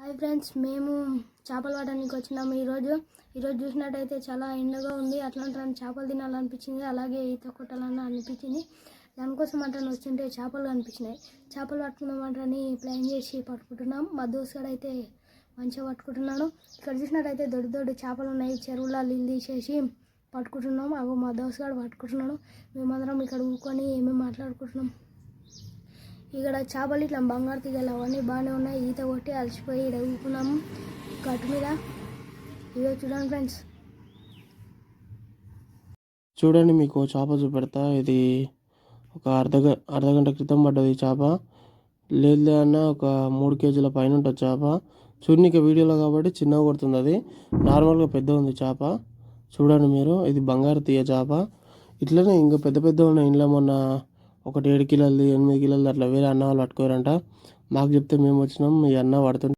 Hi friends, మేము చేపలు పట్టడానికి వచ్చినాము. ఈరోజు చూసినట్టయితే చాలా ఎండగా ఉంది. అట్లాంటి చేపలు తినాలనిపించింది, అలాగే ఈత కొట్టాలని అనిపించింది. దానికోసం అంటాను వచ్చింటే చేపలు కనిపించినాయి. చేపలు పట్టుకుందామంటని ప్లాన్ చేసి పట్టుకుంటున్నాం. మా దోస్తుగాడు అయితే మంచిగా పట్టుకుంటున్నాడు. ఇక్కడ చూసినట్టయితే దొడ్డు చేపలు ఉన్నాయి. చెరువులో నీళ్ళు తీసేసి పట్టుకుంటున్నాం. అవి మా దోస్తుగాడు పట్టుకుంటున్నాడు. మేమందరం ఇక్కడ ఊరుకొని ఏమేమి మాట్లాడుకుంటున్నాం. ఇక్కడ చేపలు ఇట్లా బంగారు తీగలు అవన్నీ బాగానే ఉన్నాయి. ఈత కొట్టి అలసిపోయి ఇక్కడ ఊపుకున్నాము గట్టు మీద. ఇదో చూడండి ఫ్రెండ్స్, చూడండి మీకు చేప చూపెడతా. ఇది ఒక అర్ధగంట క్రితం పడ్డది చేప. లేదు అన్న ఒక 3 కేజీల పైన ఉంటుంది చేప. చూడనీకి వీడియోలో కాబట్టి చిన్నగా కొడుతుంది, అది నార్మల్గా పెద్ద ఉంది చేప. చూడండి మీరు, ఇది బంగారు తీయ చేప. ఇట్లనే ఇంకా పెద్ద ఉన్నాయి. ఇంట్లో మొన్న ఒకటి 7 కిలోలు 8 కిలోలు అట్లా వేరే అన్న వాళ్ళు పట్టుకోరంట. మాకు చెప్తే మేము వచ్చినాం. మీ అన్న పడుతుంటే